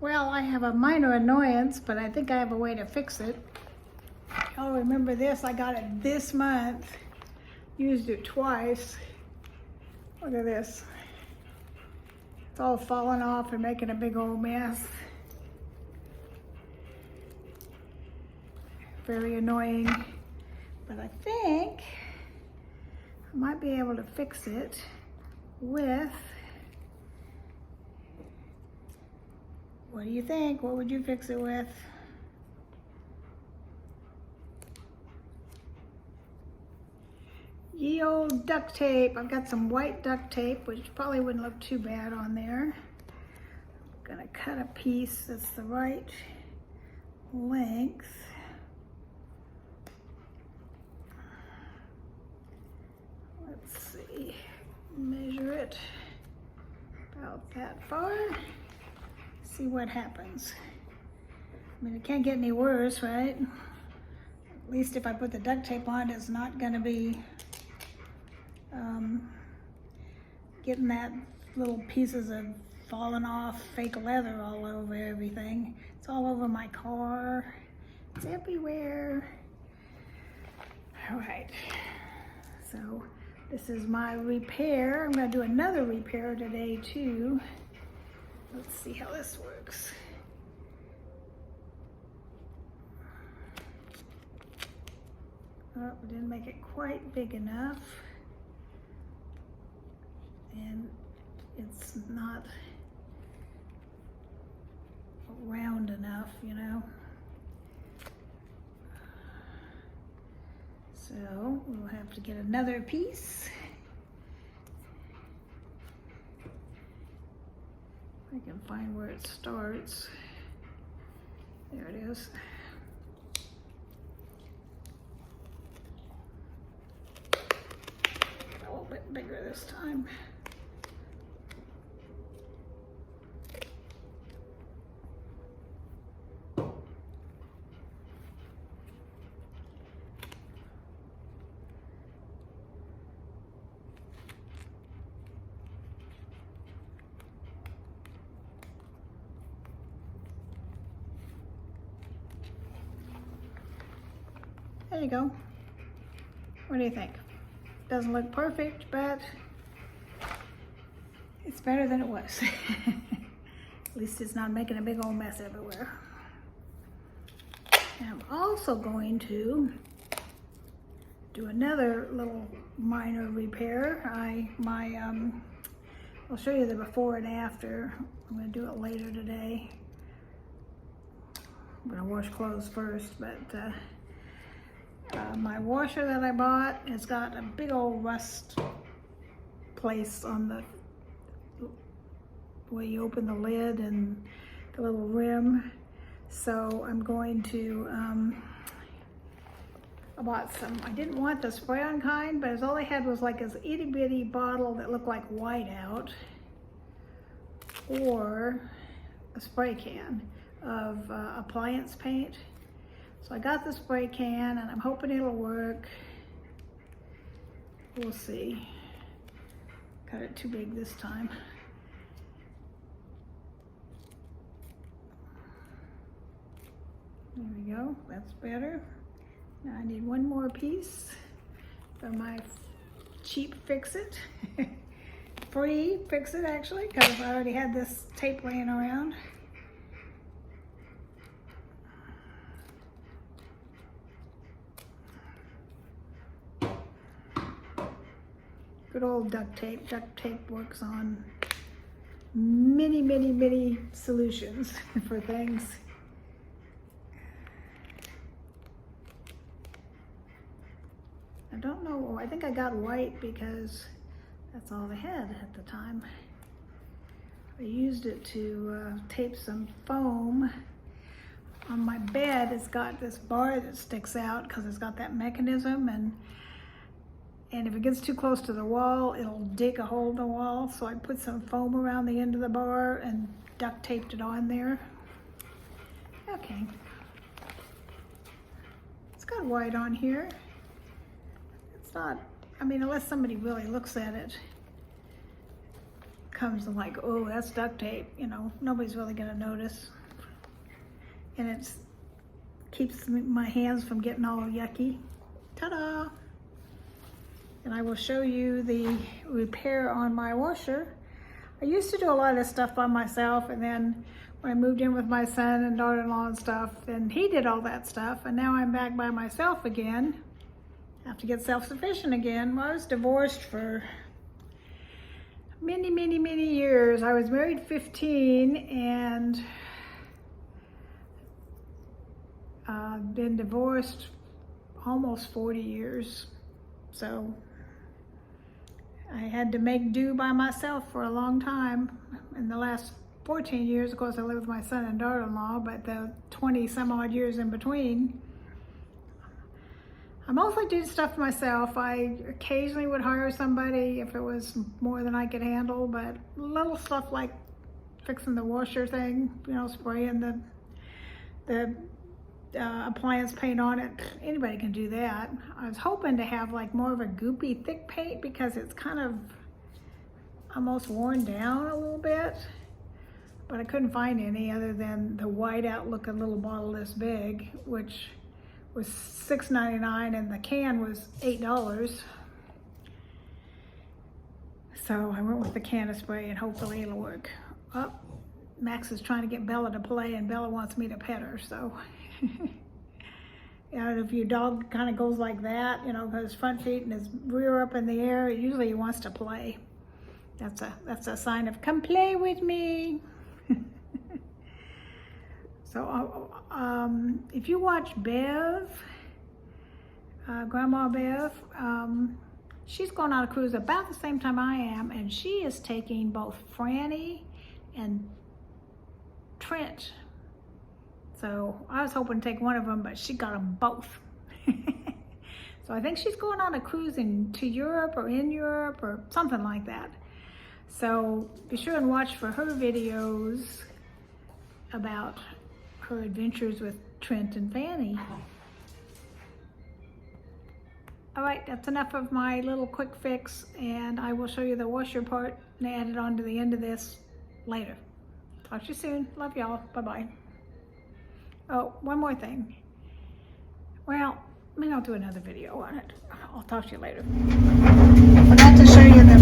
Well, I have a minor annoyance, but I think I have a way to fix it. Oh, remember this? I got it this month. Used it twice. Look at this. It's all falling off and making a big old mess. Very annoying. But I think I might be able to fix it with, what do you think? What would you fix it with? Ye old duct tape. I've got some white duct tape, which probably wouldn't look too bad on there. I'm gonna cut a piece that's the right length. Let's see, measure it about that far. See what happens. I mean, it can't get any worse, right? At least if I put the duct tape on, it's not gonna be getting that little pieces of falling off fake leather all over everything. It's all over my car. It's everywhere. All right, so this is my repair. I'm gonna do another repair today too. Let's see how this works. Oh, we didn't make it quite big enough. And it's not round enough, you know. So we'll have to get another piece. I can find where it starts. There it is. A little bit bigger this time. There you go. What do you think? Doesn't look perfect, but it's better than it was. At least it's not making a big old mess everywhere. And I'm also going to do another little minor repair. I'll show you the before and after. I'm going to do it later today. I'm going to wash clothes first, but my washer that I bought has got a big old rust place on the way you open the lid and the little rim. So I'm going to, I bought some, I didn't want the spray-on kind, but all I had was like this itty bitty bottle that looked like whiteout, or a spray can of appliance paint. So I got the spray can and I'm hoping it'll work. We'll see. Got it too big this time. There we go, that's better. Now I need one more piece for my cheap fix-it. Free fix-it actually, because I already had this tape laying around. Good old duct tape. Duct tape works on many, many, many solutions for things. I don't know, I think I got white because that's all they had at the time. I used it to tape some foam. On my bed, it's got this bar that sticks out because it's got that mechanism, and if it gets too close to the wall, it'll dig a hole in the wall. So I put some foam around the end of the bar and duct taped it on there. Okay. It's got white on here. It's not, I mean, unless somebody really looks at it comes and like, oh, that's duct tape, you know, nobody's really gonna notice. And it's keeps my hands from getting all yucky. Ta-da! And I will show you the repair on my washer. I used to do a lot of this stuff by myself, and then when I moved in with my son and daughter-in-law and stuff, then he did all that stuff, and now I'm back by myself again. I have to get self-sufficient again. Well, I was divorced for many, many, many years. I was married 15 and been divorced almost 40 years. So I had to make do by myself for a long time. In the last 14 years, of course, I lived with my son and daughter-in-law, but the 20 some odd years in between, I mostly did stuff myself. I occasionally would hire somebody if it was more than I could handle, but little stuff like fixing the washer thing, you know, spraying the appliance paint on it, anybody can do that. I was hoping to have like more of a goopy thick paint because it's kind of almost worn down a little bit, but I couldn't find any other than the white out looking little bottle this big, which was $6.99 and the can was $8. So I went with the can of spray and hopefully it'll work. Oh, Max is trying to get Bella to play and Bella wants me to pet her, so. You know, if your dog kind of goes like that, you know, got his front feet and his rear up in the air, usually he wants to play. That's a sign of come play with me. So if you watch Bev, Grandma Bev, she's going on a cruise about the same time I am, and she is taking both Franny and Trent. So I was hoping to take one of them, but she got them both. So I think she's going on a cruise to Europe or in Europe or something like that. So be sure and watch for her videos about her adventures with Trent and Fanny. All right, that's enough of my little quick fix, and I will show you the washer part and add it on to the end of this later. Talk to you soon. Love y'all. Bye-bye. Oh, one more thing. Well, maybe I'll do another video on it. I'll talk to you later. I forgot to show you the